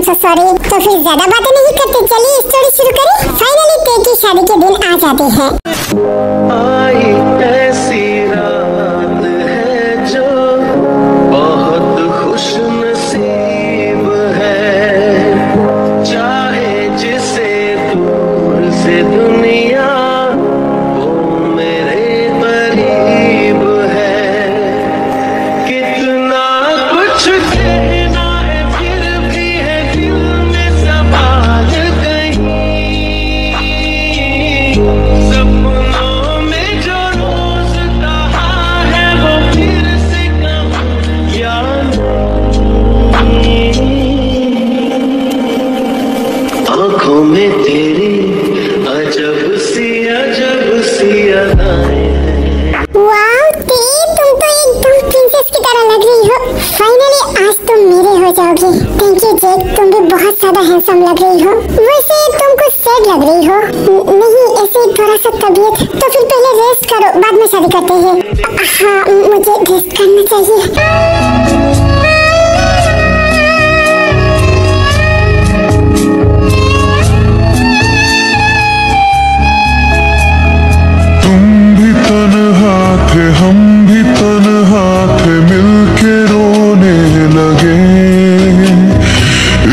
So sorry. तो फिर ज्यादा बातें नहीं करते, चलिए स्टोरी शुरू करें। फाइनली ते की शादी के दिन आ जाते हैं। आई ऐसी रात है जो बहुत खुश नसीब है, चाहे जिसे दूर से दुनिया वो मेरे करीब है। कितना कुछ कहना है फिर भी है दिल में सवाल कहीं, सपनों में जो रोज कहा है वो फिर से कहूं या नहीं। आंखों में तेरी अजब सी अदाएं हैं। वाओ ते, तुम तो एकदम प्रिंसेस की तरह लग रही हो। फाइनली आज तुम मेरे हो जाओगी। थैंक यू जेक, तुम भी बहुत ज्यादा हैंडसम लग रही हो। वैसे तुम कुछ सैड लग रही हो। नहीं, ऐसे थोड़ा सा तबीयत। तो फिर पहले रेस्ट करो, बाद में शादी करते हैं। हाँ, मुझे रेस्ट करना चाहिए। हम भी तन्हा थे, मिलके रोने लगे।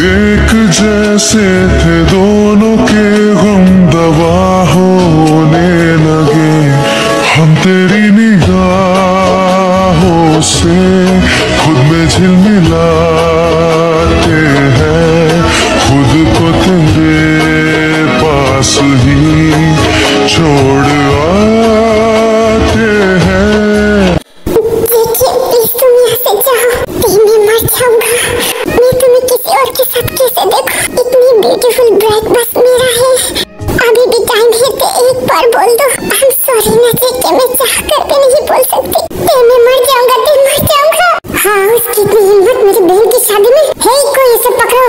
एक जैसे थे दोनों के गम दवा होने लगे। हम तेरी निगाहों से खुद में झिलमिलाते हैं, खुद को तेरे पास ही छोड़ आते हैं। देखिए प्लीज तुम यहाँ से जाओ, मैं मर जाऊंगा। मैं तुम्हें किसी और के साथ कैसे देखूं? इतनी ब्यूटीफुल ब्राइट बस मेरा है। अभी भी टाइम है तो एक बार बोल दो। I'm sorry ना कि मैं चाह कर भी नहीं बोल सकती। मैं मर जाऊंगा। हाँ, उसकी इतनी हिम्मत मेरी बहन की शादी में है। कोई इसे पकड़ो।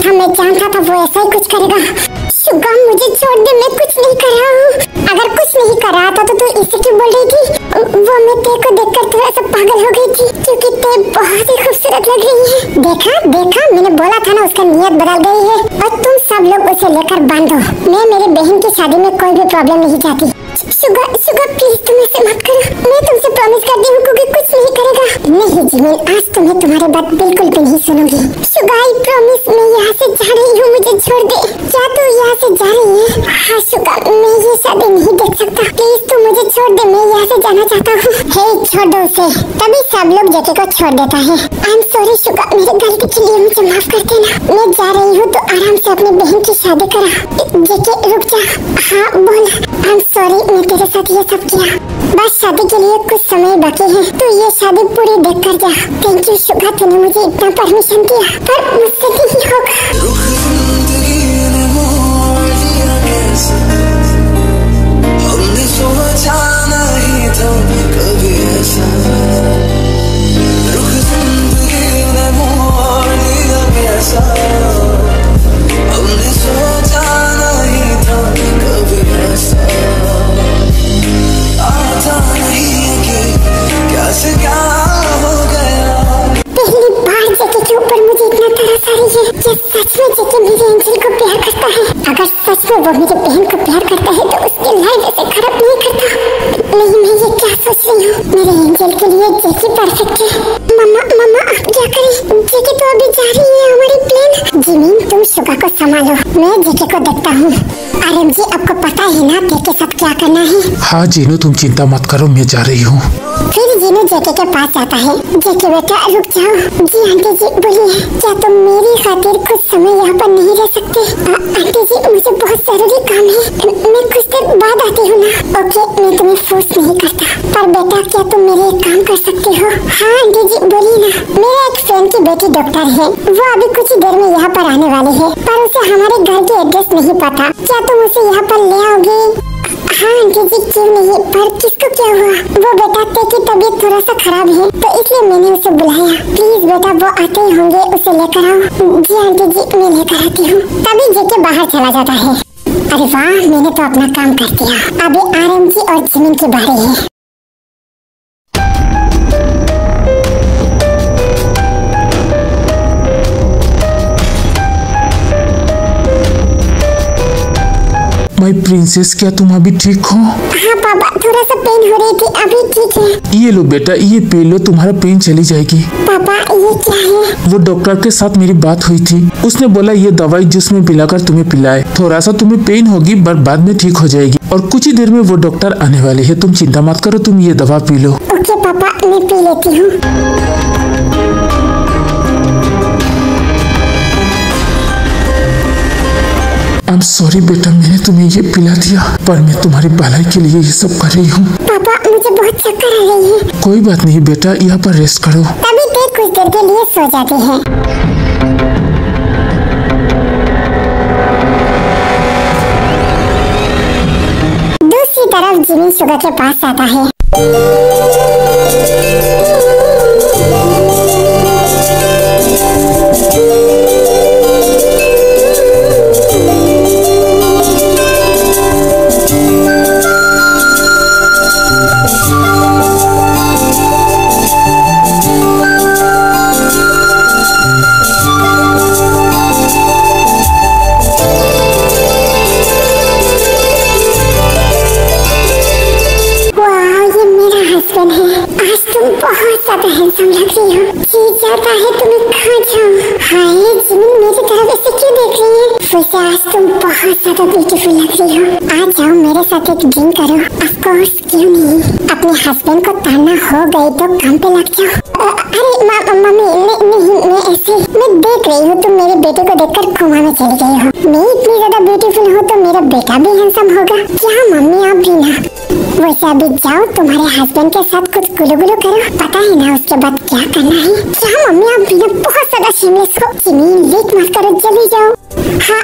मैं जानता था वो ऐसा ही कुछ करेगा। शुगा, मुझे छोड़ दे, मैं कुछ नहीं कर रहा हूँ। अगर कुछ नहीं कर रहा था तो तू इसे क्यों बोल रही थी? वो मैं ते को देखकर थोड़ा सा पागल हो गई थी, क्योंकि ते बहुत ही खूबसूरत लग रही है। देखा, मैंने बोला था ना, उसका नियत बदल गई है। और तुम सब लोग उसे लेकर बांधो। मैं मेरी बहन की शादी में कोई भी प्रॉब्लम नहीं चाहती। शुगा प्लीज तुम ऐसे मत करो। मैं तुमसे प्रॉमिस करती हूँ कि कुछ नहीं करेगा। नहीं जिमिन, आज तुम्हें तुम्हारी बात बिल्कुल भी नहीं सुनूंगी। शुगा आई प्रॉमिस, मैं यहाँ से जा रही हूँ, मुझे छोड़ दे। क्या तू यहाँ से जा रही है? हाँ शुगा, मैं ये शादी नहीं देख सकता। प्लीज तू मुझे छोड़ दे, मैं यहाँ से जाना चाहता हूँ। हे, छोड़ दो उसे। तभी सब लोग जेके को छोड़ देता है। आई एम सॉरी शुगा, मेरी गलती के लिए मुझे माफ कर देना। मैं जा रही हूँ तो आराम से अपनी बहन की शादी करा। जेके रुक जा। हाँ बोल। आई एम सॉरी, मैं तेरे साथ ये सब किया। बस शादी के लिए कुछ समय बाकी है, तो ये शादी पूरी देख कर जा। थैंक यू शुगा, तूने मुझे इतना परमिशन दिया, पर मुझसे नहीं होगा। हमने सोचा नहीं था कभी ऐसा, रुख जिंदगी ने मोड़ दिया कैसा। हमने सोचा नहीं था कभी ऐसा, आता नहीं कि क्या से क्या हो गया। पहली बार जेके के ऊपर मुझे इतना तरस आ रही है कि सच में जेके मेरे एंजल को प्यार करता है। अगर सच में वो मेरी बहन को प्यार करता है तो उसकी लाइफ ऐसे खराब नहीं करता। नहीं, मैं ये क्या सोच रही हूँ? मेरे एंजल के लिए जेके परफेक्ट है। मम्मा आप क्या करें? जेके तो अभी जा रही है हमारी प्लेन। जिमिन, तुम शुगा को संभालो, मैं जेके को देखता हूँ। आरएमजी, आपको पता है ना ते के साथ क्या करना है? हाँ जीनू, तुम चिंता मत करो, मैं जा रही हूँ। फिर जीनू जेके के पास जाता है। जेके बेटा रुक जाओ। जी आंटी जी बोलिए, क्या तुम मेरी खातिर कुछ समय यहाँ पर नहीं रह सकते? आंटी जी मुझे बहुत जरूरी काम है, मैं कुछ देर बाद आती हूँ ना। ओके, मैं तुम्हें फोर्स नहीं करता, पर बेटा क्या तुम मेरे एक काम कर सकती हो? हाँ आंटी जी बोलिए ना। मेरा एक फ्रेंड की बेटी डॉक्टर है, वो अभी कुछ ही देर में यहाँ पर आने वाली है, पर उसे हमारे घर के एड्रेस नहीं पता। क्या तुम उसे यहाँ पर ले आओगे? हाँ आंटी जी क्यों नहीं, पर किसको क्या हुआ? वो बेटा ते की तबीयत थोड़ा सा खराब है, तो इसलिए मैंने उसे बुलाया। प्लीज बेटा वो आते ही होंगे, उसे लेकर आओ। जी आंटी जी मैं लेकर आती हूँ। तभी जेके बाहर चला जाता है। अरे वाह, मैंने तो अपना काम कर दिया। अभी आरएम की और जिमिन की बारी है। माय प्रिंसेस, क्या तुम अभी ठीक हो? हाँ पापा, थोड़ा सा पेन हो रही थी, अभी ठीक है। ये लो बेटा, ये पी लो, तुम्हारा पेन चली जाएगी। पापा ये क्या है? वो डॉक्टर के साथ मेरी बात हुई थी, उसने बोला ये दवाई जूस में पिलाकर तुम्हें पिलाए। थोड़ा सा तुम्हें पेन होगी पर बाद में ठीक हो जाएगी, और कुछ ही देर में वो डॉक्टर आने वाले है। तुम चिंता मत करो, तुम ये दवा पी लो। ओके पापा, मैं पी लेती हूँ। आई एम सॉरी बेटा, मैंने तुम्हें ये पिला दिया, पर मैं तुम्हारी भलाई के लिए ये सब कर रही हूँ। पापा मुझे बहुत चक्कर आ रही है। कोई बात नहीं बेटा, यहाँ पर रेस्ट करो। तभी ते कुछ देर के लिए सो जाते हैं। दूसरी तरफ जिमिन शुगर के पास आता है। ज्यादा हैंडसम लग रही हो। जी चाहता है तुम्हें खा जाऊं। हाय जिमिन मेरी तरफ ऐसे क्यों देख रही है? वैसे आज तुम बहुत ज्यादा ब्यूटीफुल लग रही हो। आ जाओ मेरे साथ एक ड्रिंक करो। ऑफ कोर्स क्यों नहीं। अपने हस्बैंड को ताना हो गई तो काम पे लग जाओ। अरे मम्मी नहीं, मैं ऐसे मैं देख रही हूँ तुम मेरे बेटे को देखकर कोमा में चली गई हो। मैं इतनी ज्यादा ब्यूटीफुल हूँ तो मेरा बेटा भी हैंडसम होगा क्या? मम्मी आप भी ना। वैसे अभी जाओ तुम्हारे हस्बैंड के साथ कुछ गुलगुलो करो, पता है ना उसके बाद क्या करना है। क्या मम्मी आप बिना बहुत ज्यादा शिमलेस हो। जिमिन लेट मत करो, जल्दी जाओ। हाँ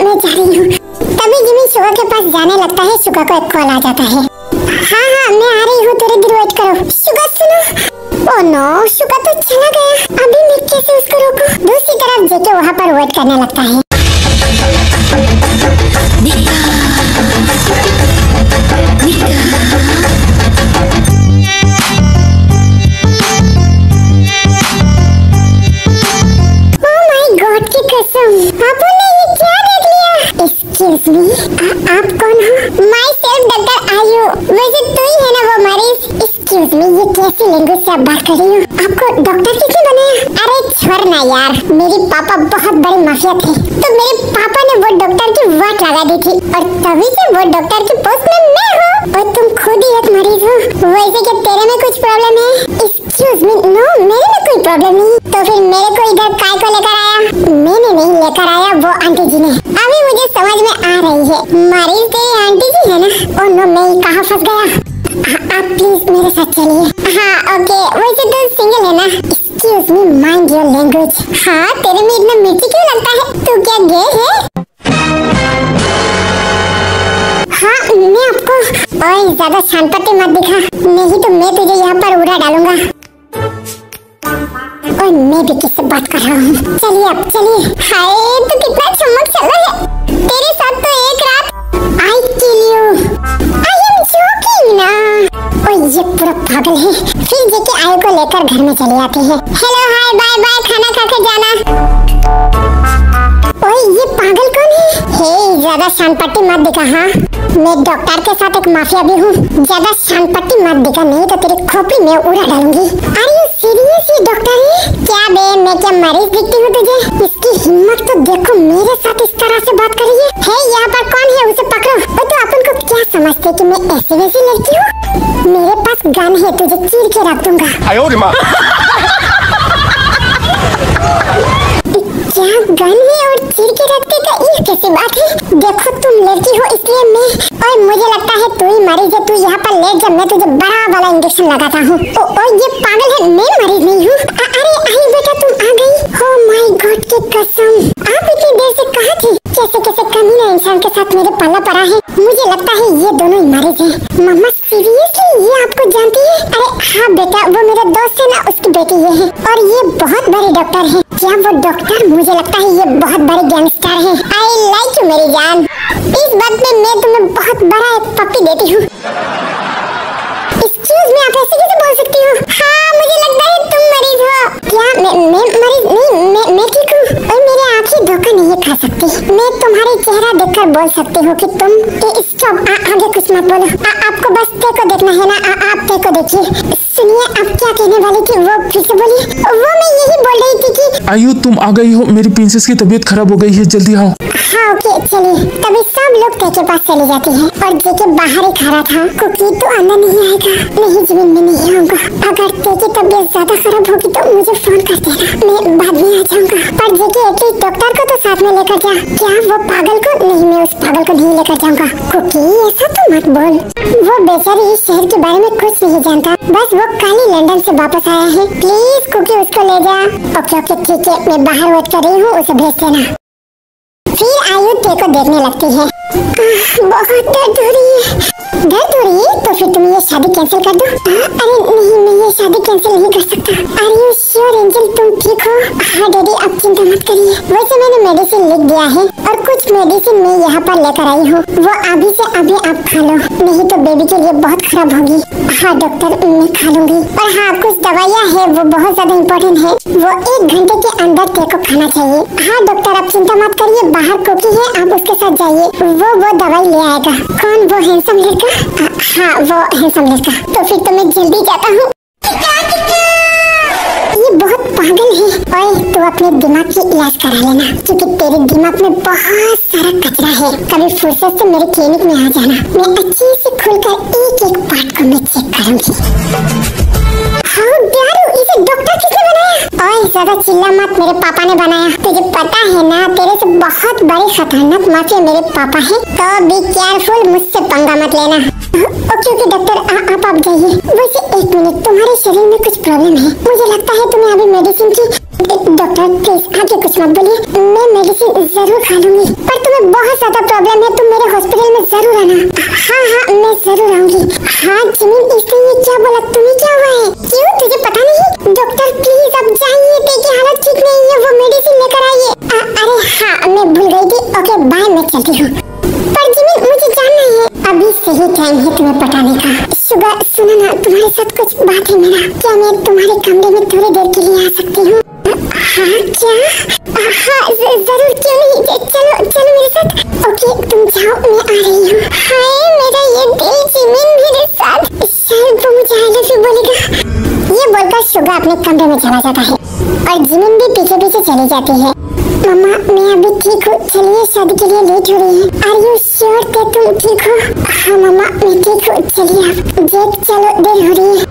मैं जा रही हूँ। तभी जिमिन शुगर के पास जाने लगता है। शुगर को एक कॉल आ जाता है। हाँ मैं आ रही हूँ, थोड़ी देर वेट करो। शुगर सुनो। ओह नो, शुगर तो चला गया। अभी मैं कैसे उसको रोकूं? दूसरी तरफ जेके वहाँ पर वेट करने लगता है। Excuse me, आप कौन हो? Myself डॉक्टर आयु। वैसे तू ही है ना वो मरीज? Excuse me, ये कैसी लैंग्वेज से आप बात कर रही हो? आपको डॉक्टर किसने बनाया? अरे छोड़ना यार, मेरे पापा बहुत बड़े माफिया थे, तो मेरे पापा ने वो डॉक्टर की वाट लगा दी थी, और तभी से वो डॉक्टर की पोस्ट में मैं हूँ, और तुम खुद ही एक मरीज हो। वैसे क्या तेरे में कुछ प्रॉब्लम है? Excuse me, no, मेरे में कोई प्रॉब्लम नहीं। तो फिर मेरे को इधर काय को लेकर आया? मैंने नहीं लेकर आया, वो आंटी जी ने। अभी मुझे समझ में आ रही है, मरीज तेरी आंटी जी है ना? ओह नो, मैं कहाँ फंस गया? आप प्लीज मेरे साथ चलिए। हाँ ओके। वैसे तो सिंगल है ना? Excuse me, mind your language। हाँ तेरे में इतना मिर्ची क्यों लगता है? तू क्या गे है? हाँ मैं आपको। ओए ज्यादा शांति मत दिखा, नहीं तो मैं तुझे यहाँ पर उड़ा डालूंगा। और मैं भी किससे बात कर रहा हूँ? चलिए अब चलिए। हाय तो कितना चमक चला है। तेरे साथ तो एक रात I kill you। I am joking ना। और ये पूरा पागल है। फिर जेके आयु को लेकर घर में चले आते हैं। हेलो हाय बाय बाय, खाना खा के जाना। ओए ये पागल कौन है? हे ज्यादा शानपट्टी मत दिखा। हाँ मैं डॉक्टर के साथ एक माफिया भी हूँ, ज्यादा शानपट्टी मत दिखा, नहीं तो तेरी खोपड़ी में उड़ा डालूंगी। अरे ये सीरियस ये डॉक्टर है क्या? बे मैं क्या मरीज दिखती हूँ तुझे? इसकी हिम्मत तो देखो, मेरे साथ इस तरह से बात कर रही है। हे यहाँ पर कौन है? उसे पकड़ो। और तो अपन को क्या समझते कि मैं ऐसी वैसी लड़की हूँ? मेरे पास गन है, तुझे चीर के रख दूंगा। क्या गन है और चीर के रखते का ये कैसी बात है? देखो तुम लड़की हो इसलिए मैं, और मुझे लगता है तू ही मरीज है। तू यहाँ पर लेट जा, मैं तुझे बड़ा वाला इंजेक्शन लगाता हूँ। और ये पागल है, मैं मरीज नहीं हूँ। अरे आई बेटा तुम आ गई। ओह माय गॉड की कसम, आप इतनी देर से कहाँ थी? कैसे कैसे कमीना इंसान के साथ मेरे पल्ला पड़ा है। मुझे लगता है ये दोनों ही मरीज हैं। मम्मा सीरियसली ये आपको जानती है? अरे हाँ बेटा, वो मेरा दोस्त है ना, उसकी बेटी ये है और ये बहुत बड़ी डॉक्टर है। क्या वो डॉक्टर? मुझे लगता है ये बहुत बड़ी गैंगस्टर है। आई लाइक यू मेरी जान। इस बात में मैं तुम्हें बहुत बड़ा एक पप्पी देती हूँ। एक्सक्यूज मी, आप ऐसे कैसे बोल सकती हो? हाँ मुझे लगता है तुम मरीज हो। क्या मैं मरीज नहीं? मैं ठीक हूँ और मेरे आँखें धोखा नहीं खा सकती। मैं तुम्हारे चेहरा देखकर बोल सकती हूँ कि तुम स्टॉप, आगे कुछ मत बोलो। आपको बस ते को देखना है ना, आप ते को देखिए। सुनिए आप क्या कहने वाली थी, वो फिर से बोलिए। वो मैं यही बोल रही थी कि आयु तुम आ गई हो, मेरी प्रिंसेस की तबीयत खराब हो गई है, जल्दी आओ। हाँ ओके चलिए। तभी सब लोग ते के पास चले जाते हैं और जे के बाहर ही खड़ा था। कुकी तो अंदर नहीं आएगा। नहीं जमीन में नहीं आऊंगा। अगर ते की तबीयत ज्यादा खराब होगी तो मुझे फोन कर देना, मैं बाद में आ जाऊंगा। पर जे के एटलीस्ट डॉक्टर को तो साथ में लेकर जा। क्या वो पागल को? नहीं, मैं उस पागल को नहीं लेकर जाऊंगा। कुकी ऐसा तो मत बोल। वो बेचारी इस शहर के बारे में कुछ नहीं जानता, बस वो कल ही लंदन से वापस आया है। प्लीज कुकी उसको ले जा। ओके ओके ठीक है, मैं बाहर वेट कर रही हूँ, उसे भेज देना। फिर आयु ते को देखने लगती है। बहुत दर्द हो रही है। दर्द हो रही है तो फिर तुम ये शादी कैंसिल कर दो। अरे नहीं, मैं ये शादी कैंसिल नहीं कर सकता। आर यू श्योर एंजल, तुम ठीक हो? हाँ डैडी आप चिंता मत करिए। वैसे मैंने मेडिसिन लिख दिया है और कुछ मेडिसिन मैं यहाँ पर लेकर आई हूँ, वो अभी से अभी आप खा लो, नहीं तो बेबी के लिए बहुत खराब होगी। हाँ डॉक्टर मैं खा लूंगी। और हाँ कुछ दवाइयाँ है वो बहुत ज्यादा इम्पोर्टेंट है, वो 1 घंटे के अंदर ते को खाना चाहिए। हाँ डॉक्टर आप चिंता मत करिए, बाहर कुकी है, आप उसके साथ जाइए, वो दवाई ले आएगा। कौन? वो हैंडसम लड़का? हाँ वो हैंडसम लड़का। तो फिर तो मैं जल्दी जाता हूँ। ये बहुत पागल है। ओए तू अपने दिमाग की इलाज करा लेना, क्योंकि तेरे दिमाग में बहुत सारा कचरा है। कभी फुर्सत से मेरे क्लिनिक में आ जाना, मैं अच्छे से खुलकर एक पार्ट को मैं चेक करूंगी। हाउ डेयर यू, इसे डॉक्टर किसने बनाया? ओए ज्यादा चिल्ला मत, मेरे पापा ने बनाया। तुझे पता है ना तेरे से बहुत बड़ी खतरनाक माफिया मेरे पापा है, तो बी केयरफुल, मुझसे पंगा मत लेना। ओके ओके डॉक्टर आप जाइए। वैसे 1 मिनट, तुम्हारे शरीर में कुछ प्रॉब्लम है, मुझे लगता है तुम्हें अभी मेडिसिन की। डॉक्टर प्लीज आगे कुछ मत बोलिए, मैं मेडिसिन जरूर खा लूंगी, पर तुम्हें बहुत ज्यादा प्रॉब्लम है, तुम मेरे हॉस्पिटल में जरूर आना। हाँ मैं जरूर आऊंगी। हाँ जिमिन इसने ये क्या बोला? तुम्हें क्या हुआ है? क्यों तुझे पता नहीं? डॉक्टर प्लीज अब जाइए, तेरी हालत ठीक नहीं है, वो मेडिसिन लेकर आइए। अरे हाँ मैं भूल गई थी। ओके बाय, मैं चलती हूँ। पर जिमिन मुझे जानना है, अभी सही टाइम है तुम्हें पटाने का। सुबह सुनो ना, तुम्हारे साथ कुछ बात है मेरा, क्या मैं तुम्हारे कमरे में थोड़ी देर के लिए आ सकती हूँ? हाँ क्या? हाँ जरूर, क्यों नहीं, चलो मेरे साथ। ओके तुम जाओ, मैं आ रही हूँ। हाय मेरा ये दिल, जिमिन मेरे साथ, शायद वो मुझे आई लव यू बोलेगा। ये बोलकर शुगा अपने कमरे में चला जाता है और जिमिन भी पीछे पीछे चली जाती है। मम्मा मैं अभी ठीक हूँ, चलिए शादी के लिए लेट हो रही है। आर यू श्योर कि तुम ठीक हो? हाँ मम्मा मैं ठीक हूँ, चलिए आप देख, चलो देर हो रही है।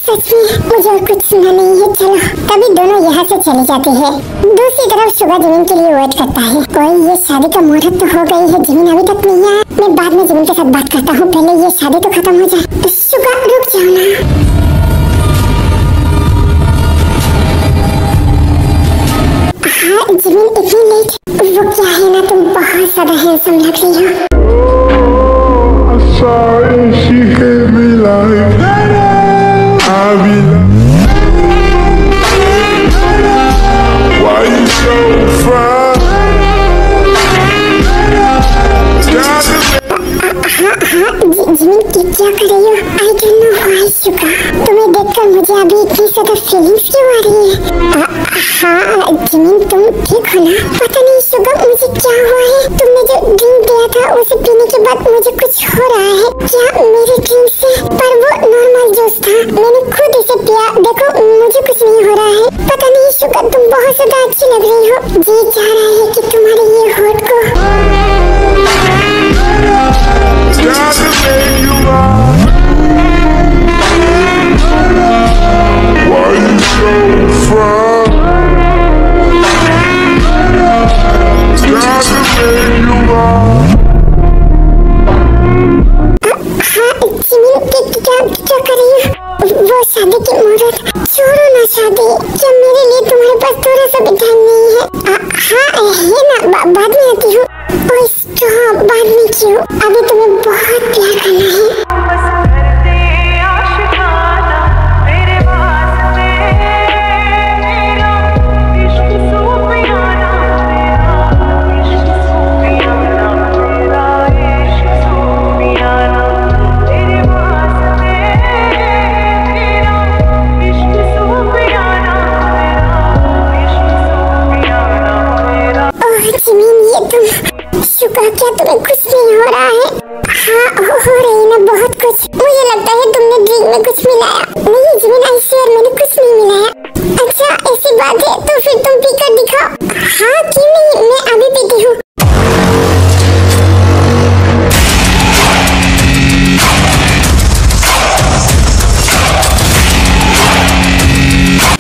सच में मुझे और कुछ सुना नहीं है, चलो। तभी दोनों यहाँ से चली जाती है। दूसरी तरफ शुगा जिमिन के लिए वेट करता है। कोई ये शादी का मुहूर्त तो हो गई है, जिमिन अभी तक नहीं आया। मैं बाद में जिमिन के साथ बात करता हूँ, पहले ये शादी तो खत्म हो जाए। शुगा रुक जाओ ना। हाँ जिमिन इतनी लेट? वो क्या है ना, तुम बहुत ज्यादा हैंडसम लग रही हो। जिमिन क्या कर रही हो? I don't know why Suga, तुम्हें देखकर मुझे अभी इतनी ज्यादा फीलिंग्स क्यों आ रही है? हाँ जिमिन तुम ठीक हो ना? पता नहीं शुगा मुझे क्या हुआ है, तुमने जो ड्रिंक दिया था उसे पीने के बाद मुझे कुछ हो रहा है। क्या मेरे ड्रिंक से? पर वो नॉर्मल जूस था, मैंने खुद इसे पिया, देखो मुझे कुछ नहीं हो रहा है। पता नहीं शुगा तुम बहुत ज्यादा अच्छी लग रही हो, जी चाह रहा है कि तुम्हारे ये होठ को God to make you वफा याद में युवा। क्या कर रही हो? वो शादी की मुहूर्त छोड़ो ना शादी, क्या मेरे लिए तुम्हारे पास थोड़ा सा भी टाइम नहीं है? हाँ है ना, बाद में आती हूँ। ओह स्टॉप, बाद में क्यों? अभी तुम्हें बहुत प्यार करना है। शुक्र, क्या तुम्हें कुछ नहीं हो रहा है? हाँ हो रही ना बहुत कुछ। मुझे लगता है तुमने ड्रिंक में कुछ मिलाया। नहीं जिमिन, आई स्वेयर मैंने कुछ नहीं मिलाया। अच्छा ऐसी बात है तो फिर तुम पीकर दिखाओ। हाँ क्यों नहीं, मैं अभी पीती हूँ।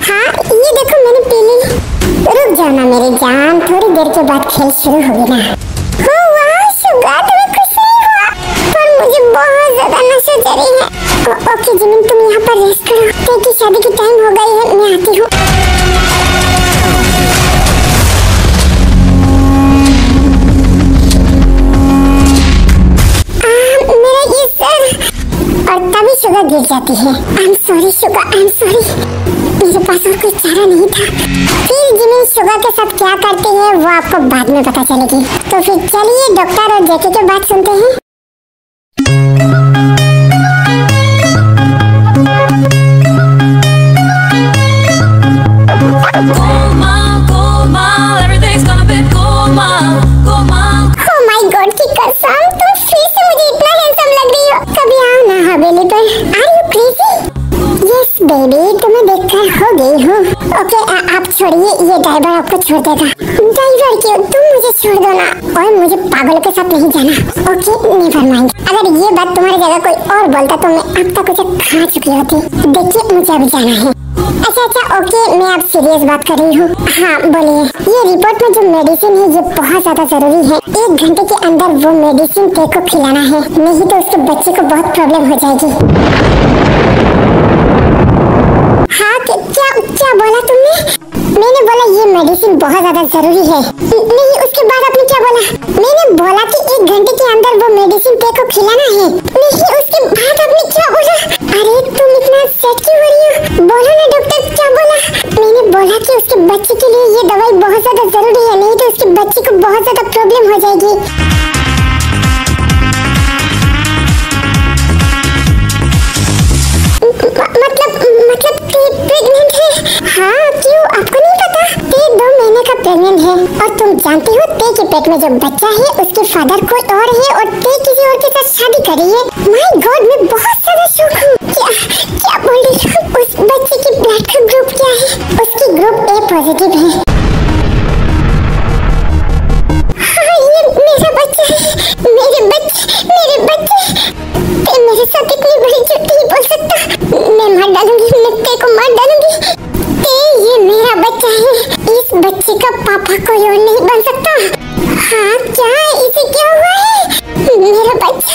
हाँ ये देखो मैंने पी ली। रुक जाओ ना मेरी जान, थोड़ी देर के बाद खेल शुरू होगी ना। तुम्हें कुछ नहीं हुआ, पर मुझे बहुत ज्यादा नशा चढ़ी है। ओके जिमिन तुम यहाँ पर रेस्ट करो, क्योंकि शादी की टाइम हो गई है, मैं आती हूँ। मेरा ये सर, और तभी शुगर गिर जाती है। I am sorry sugar, I am sorry, मेरे पास और कोई चारा नहीं था। फिर जिमिन शुगर के साथ क्या करते हैं वो आपको बाद में पता चलेगी। तो फिर चलिए डॉक्टर और जैकी की बात सुनते हैं। Oh my God की कसम, तुम फिर से मुझे इतना हैंडसम लग रही हो। कभी आओ ना हवेली पर। Are you crazy? Yes baby, तुम्हें देखकर हो गई हूँ। ओके आप छोड़िए, ये ड्राइवर आपको छोड़ देगा। ड्राइवर क्यों, तुम मुझे छोड़ दो ना, और मुझे पागलों के साथ नहीं जाना। ओके नेवर माइंड, अगर ये बात तुम्हारी जगह कोई और बोलता तो मैं अब तक उसे खा चुकी होती। देखिए मुझे अभी जाना है। अच्छा ओके, मैं आप सीरियस बात कर रही हूँ। हाँ बोलिए। ये रिपोर्ट में जो मेडिसिन है ये बहुत ज्यादा जरूरी है। 1 घंटे के अंदर वो मेडिसिन ते को खिलाना है, नहीं तो उसके बच्चे को बहुत प्रॉब्लम हो जाएगी। हाँ क्या बोला तुमने? मैंने बोला ये मेडिसिन बहुत ज्यादा जरूरी है। नहीं उसके बाद आपने क्या बोला? मैंने बोला कि 1 घंटे के अंदर वो मेडिसिन ते को खिलाना है। नहीं उसके बाद आपने क्या बोला? अरे तुम इतना सेट क्यों हो रही हो? बोलो ना डॉक्टर, क्या बोला? मैंने बोला कि उसके बच्चे के लिए ये दवाई बहुत ज्यादा जरूरी है, नहीं तो उसके बच्चे को बहुत ज्यादा प्रॉब्लम हो जाएगी। मतलब प्रेग्नेंट है? हाँ क्यों, आपको नहीं पता? ते 2 महीने का प्रेग्नेंट है, और तुम जानती हो ते के पेट में जो बच्चा है उसके फादर कोई और है, और ते किसी और के साथ शादी कर रही है। माय गॉड, मैं बहुत ज्यादा शॉक हूँ। क्या बोल रही हो? उस बच्चे की ब्लड का ग्रुप क्या है? उसकी ग्रुप A पॉजिटिव है। हाँ ये मेरा बच्चा है, मेरे बच्चे। ते मेरे साथ इतनी बड़ी झूठी नहीं बोल सकता। मैं मार डालूंगी, मैं ते को मार डालूंगी। ते ये मेरा बच्चा है, इस बच्चे का पापा कोई और नहीं बन सकता। हाँ क्या इसे क्या हुआ है? मेरा बच्चा।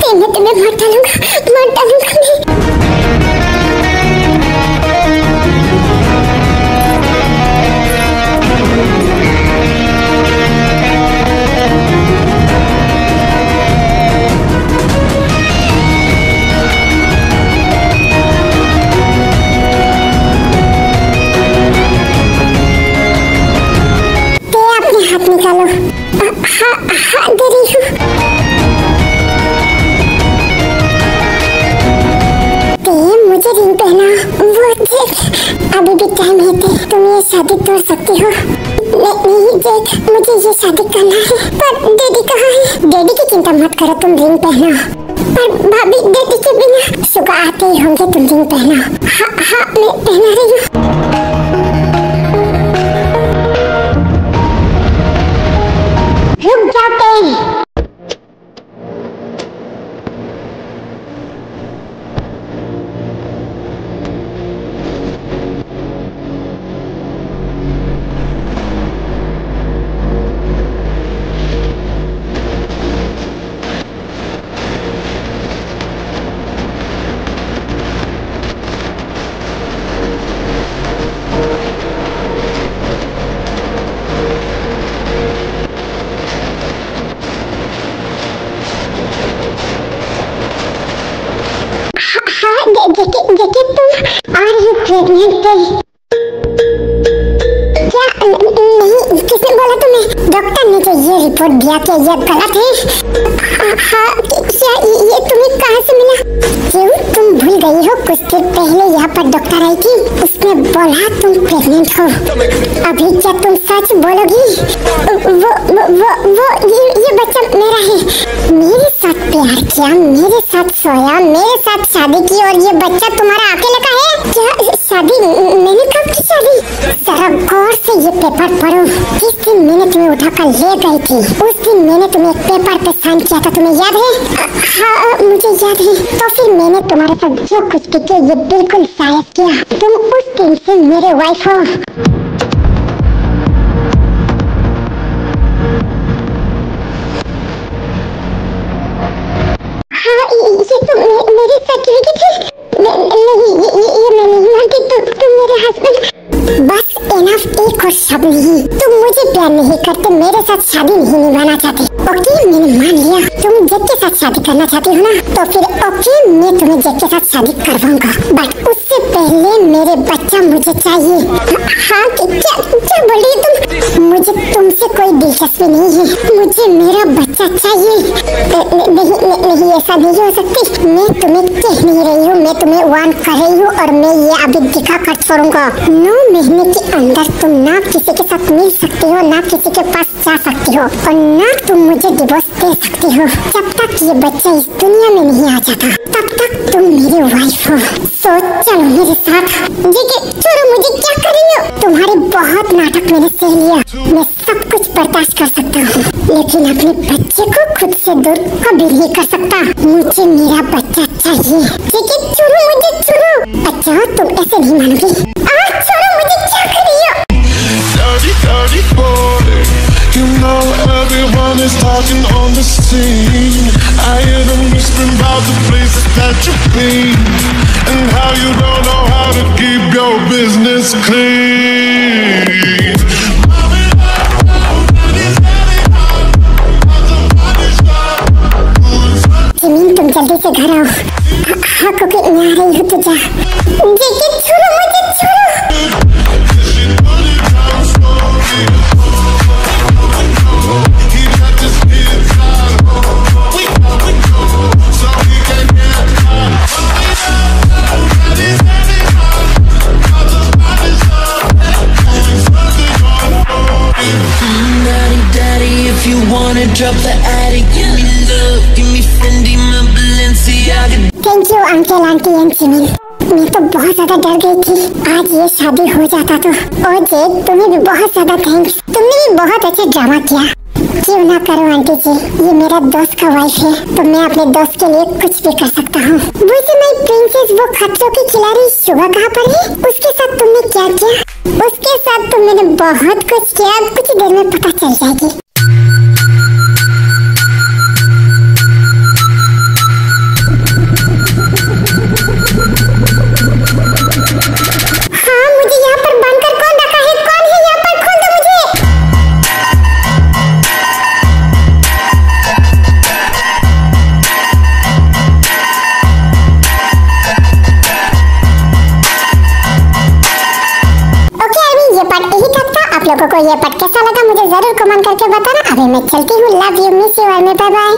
ते मैं तुम्हें मार डालूंगा मैं। हाथ निकालो। हाँ दे रही हूँ। मुझे रिंग पहना, वो देख अभी भी टाइम है, तुम ये शादी तोड़ सकती हो। नहीं जेक, मुझे ये शादी करना है, पर डैडी कहाँ है? डैडी की चिंता मत करो, तुम रिंग पहनो। पर भाभी डैडी के बिना सुबह आते ही होंगे, तुम रिंग पहनो। हाँ मैं पहना रही हूँ। रुक जाते आर यू प्रेग्नेंट? क्या नहीं, किसने बोला तुम्हें? डॉक्टर ने जो ये रिपोर्ट दिया कि ये गलत है। हाँ, क्या ये तुम्हें कहाँ से मिला? क्यों, तुम भूल गई हो कुछ देर पहले यहाँ पर डॉक्टर आई थी, उसने बोला तुम प्रेग्नेंट हो। अभी क्या तुम सच बोलोगी? वो ये बच्चा मेरा है। मेरे साथ प्यार किया, मेरे साथ सोया, मेरे साथ शादी की और ये बच्चा तुम्हारा अकेले का है? क्या शादी? मैंने कब की शादी? जरा गौर से ये पेपर पढ़ो। जिस दिन मैंने तुम्हें उठाकर ले गई थी उस दिन मैंने तुम्हें एक पेपर पे साइन किया था, तुम्हें याद है? हाँ, मुझे याद है। तो फिर मैंने तुम्हारे साथ जो कुछ भी किया ये बिल्कुल शायद किया। तुम उस दिन से मेरे वाइफ हो। हाँ, ये तो मेरी सर्टिफिकेट है। नहीं, ये मैं नहीं मानती। तुम मेरे हस्बैंड। बस एनफ, एक और शब्द नहीं। तुम मुझे प्यार नहीं करते, मेरे साथ शादी नहीं निभाना चाहते। ओके, मैंने मान लिया। तुम जेक के साथ शादी करना चाहती हो ना, तो फिर ओके, मैं तुम्हें जेक के साथ शादी करवाऊंगा। बट उससे पहले मेरे बच्चा मुझे चाहिए। हाँ, क्या बोल रही तुम? मुझे तुमसे कोई दिलचस्पी नहीं है, मुझे मेरा बच्चा चाहिए। नहीं, ऐसा नहीं हो सकती। मैं तुम्हें कह नहीं रही हूँ, मैं तुम्हें वार्न कर रही हूँ और मैं ये अभी दिखा कर छोड़ूंगा। 9 महीने के अंदर तुम ना किसी के साथ मिल सकती हो, ना किसी के पास जा सकती हो और ना तुम मुझे डिवोर्स दे सकती हो। जब तक ये बच्चा इस दुनिया में नहीं आ जाता तब तक तुम मेरी वाइफ हो। सो चलो मेरे साथ। छोड़ो मुझे, क्या कर रही हो? तुम्हारे बहुत नाटक मैंने सह लिया। मैं सब कुछ बर्दाश्त कर सकता हूँ, लेकिन अपने बच्चे को खुद से दूर कभी नहीं कर सकता। मुझे मेरा बच्चा चाहिए। छोड़ो मुझे, छोड़ो। अच्छा, तुम ऐसे नहीं मानोगी। छोड़ो मुझे, क्या कर रही हो? Dirty, dirty boy. You know everyone is talking on the scene. I hear them whispering about the places that you've been and how you don't know how to keep your business clean. जमीन, तुम जल्दी से घर आओ। हाँ, क्योंकि मैं आ रही हूँ। तो जा। छोड़ो मुझे, छोड़ो। Drop the attic, give me love, give me Fendi, my Balenciaga. Thank you uncle, aunty and semen. मैं तो बहुत ज्यादा डर गई थी आज ये शादी हो जाता तो। और जेक, तुम्हें भी बहुत ज्यादा थैंक्स। तुमने भी बहुत अच्छा ड्रामा किया। क्यों ना करो आंटी जी, ये मेरा दोस्त का वाइफ है तो मैं अपने दोस्त के लिए कुछ भी कर सकता हूँ। वो समय प्रिंसेस, वो खतरों की खिलाड़ी शुभा कहाँ पर है? उसके साथ तुमने क्या किया? उसके साथ तो मैंने बहुत कुछ किया, कुछ देर में पता चल जाएगी। लोगों को ये पार्ट कैसा लगा मुझे जरूर कमेंट करके बताना। अभी मैं चलती हूँ। लव यू, मिस यू और बाय बाय।